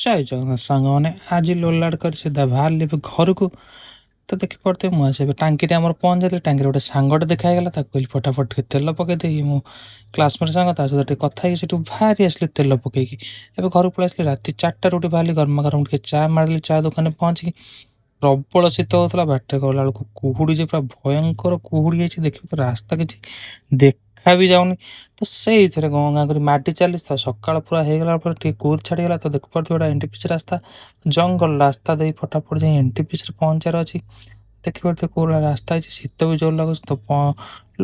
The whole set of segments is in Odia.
ଜୟ ଜଗନ୍ନାଥ ସାଙ୍ଗମାନେ ଆଜି ଲୋଡଲାଡ କରି ସିଧା ବାହାରିଲି ଏବେ ଘରକୁ। ତ ଦେଖିପାରୁଥିବେ ମୁଁ ଆସି ଏବେ ଟାଙ୍କିରେ ଆମର ପହଞ୍ଚିଥିଲି। ଟାଙ୍କିରେ ଗୋଟେ ସାଙ୍ଗଟେ ଦେଖା ହେଇଗଲା, ତାକୁ କହିଲି ଫଟାଫଟ ଟିକେ ତେଲ ପକେଇ ଦେଇକି ମୁଁ କ୍ଲାସମେଟ୍ ସାଙ୍ଗ ତା ସହିତ ଟିକେ କଥା ହେଇକି ସେଠୁ ବାହାରି ଆସିଲି ତେଲ ପକେଇକି। ଏବେ ଘରକୁ ପଳେଇ ଆସିଲି। ରାତି 4ଟାରୁ ଉଠି ବାହାରିଲି, ଗରମା ଗରମ ଟିକେ ଚା ମାରିଲି। ଚା ଦୋକାନରେ ପହଞ୍ଚିକି ପ୍ରବଳ ଶୀତ ହଉଥିଲା। ବାଟରେ ଗଲା ବେଳକୁ କୁହୁଡ଼ି ଯେ ପୁରା ଭୟଙ୍କର କୁହୁଡ଼ି ହେଇଛି, ଦେଖିବ ତ ରାସ୍ତା କିଛି ଦେଖା ବି ଯାଉନି। ତ ସେଇଥିରେ ଗାଁ ଗାଁ କରି ମାଟି ଚାଲିଛି। ତ ସକାଳ ପୁରା ହେଇଗଲା ପରେ ଟିକେ କୁହୁଡ଼ି ଛାଡ଼ିଗଲା। ତ ଦେଖିପାରୁଥିବ ଗୋଟେ ଏନ୍ଟିପିସି ରାସ୍ତା, ଜଙ୍ଗଲ ରାସ୍ତା ଦେଇ ଫଟାଫଟ ଯାଇ ଏନ୍ଟିପିସିରେ ପହଞ୍ଚିବାର ଅଛି। ଦେଖିପାରୁଥିବେ କୋଉ ଭଳିଆ ରାସ୍ତା ହେଇଛି, ଶୀତ ବି ଜୋର ଲାଗୁଛି। ତ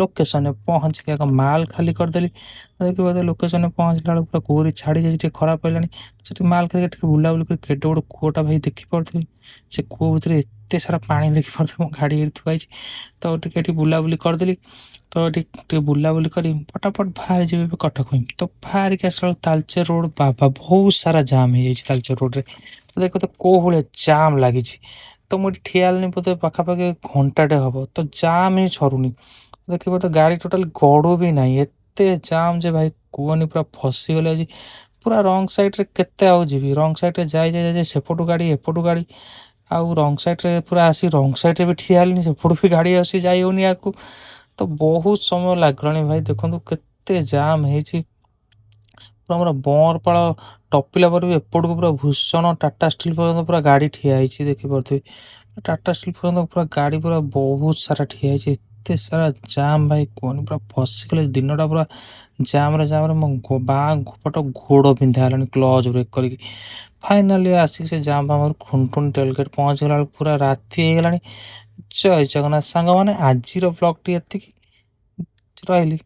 ଲୋକେସନରେ ପହଞ୍ଚିକି ଏକ ମାଲ ଖାଲି କରିଦେଲି। ଦେଖିପାରୁଥିବେ ଲୋକେସନରେ ପହଞ୍ଚିଲା ବେଳକୁ ପୁରା କୁହୁଡ଼ି ଛାଡ଼ି ଯାଇଛି, ଟିକେ ଖରାପ ହେଲାଣି। ସେଠି ମାଲ ଖାଲି ଟିକେ ବୁଲାବୁଲି କରି କେଡ଼େ ବଡ଼ କୂଅଟା ଭାଇ ଦେଖିପାରୁଥିବେ। ସେ କୂଅ ଭିତରେ ଏତେ ସାରା ପାଣି ଦେଖିପାରୁଥିବେ। ମୋ ଗାଡ଼ି ଏଠି ଥୁଆ ହେଇଛି। ତ ଟିକେ ଏଠି ବୁଲାବୁଲି କରିଦେଲି। ତ ଏଠି ଟିକେ ବୁଲାବୁଲି କରି ଫଟାଫଟ ବାହାରି ଯିବି ଏବେ କଟକ ପାଇଁ। ତ ବାହାରିକି ଆସିଲା ବେଳକୁ ତାଳଚେର ରୋଡ଼ ବାବା ବହୁତ ସାରା ଜାମ୍ ହେଇଯାଇଛି ତାଳଚେର ରୋଡ଼ରେ। ତ ଦେଖ ତ କୋଉ ଭଳିଆ ଜାମ୍ ଲାଗିଛି। ତ ମୁଁ ଏଠି ଠିଆ ହେଲିଣି ବୋଧେ ପାଖାପାଖି ଘଣ୍ଟାଟେ ହବ। ତ ଜାମ୍ ହିଁ ସରୁନି। ଦେଖିବ ତ ଗାଡ଼ି ଟୋଟାଲି ଗଡ଼ୁ ବି ନାହିଁ, ଏତେ ଜାମ୍ ଯେ ଭାଇ କୁହନି। ପୁରା ଫସିଗଲି ଆଜି। ପୁରା ରଙ୍ଗ ସାଇଡ଼ରେ କେତେ ଆଉ ଯିବି, ରଙ୍ଗ ସାଇଡ଼ରେ ଯାଇ ସେପଟୁ ଗାଡ଼ି ଏପଟୁ ଗାଡ଼ି, ଆଉ ରଙ୍ଗ ସାଇଡ଼ରେ ପୁରା ଆସି ରଙ୍ଗ ସାଇଡ଼ରେ ବି ଠିଆ ହେଲିଣି, ସେପଟୁ ବି ଗାଡ଼ି ଆସି ଯାଇ ହେଉନି ଆଗକୁ। ତ ବହୁତ ସମୟ ଲାଗିଲାଣି ଭାଇ। ଦେଖନ୍ତୁ କେତେ ଜାମ୍ ହେଇଛି। ପୁରା ଆମର ବଁରପାଳ ଟପିଲା ପରେ ବି ଏପଟକୁ ପୁରା ଭୂଷଣ ଟାଟା ଷ୍ଟିଲ୍ ପର୍ଯ୍ୟନ୍ତ ପୁରା ଗାଡ଼ି ଠିଆ ହେଇଛି। ଦେଖିପାରୁଥିବେ ଟାଟା ଷ୍ଟିଲ୍ ପର୍ଯ୍ୟନ୍ତ ପୁରା ଗାଡ଼ି ପୁରା ବହୁତ ସାରା ଠିଆ ହେଇଛି। ଏତେ ସାରା ଜାମ୍ ଭାଇ କୁହନି, ପୁରା ଫସିଗଲେ ଦିନଟା ପୁରା ଜାମ୍ରେ ମୋ ବାଁ ପଟ ଗୋଡ଼ ବିନ୍ଧା ହେଲାଣି କ୍ଲଚ୍ ବ୍ରେକ୍ କରିକି। ଫାଇନାଲି ଆସିକି ସେ ଜାମ୍ ଆମର ଖୁଣ୍ଟୁଣି ଟେଲଗେଟ୍ ପହଞ୍ଚିଗଲା ବେଳକୁ ପୁରା ରାତି ହେଇଗଲାଣି। ଜୟ ଜଗନ୍ନାଥ ସାଙ୍ଗମାନେ, ଆଜିର ବ୍ଲଗ୍ଟି ଏତିକି, ରହିଲି।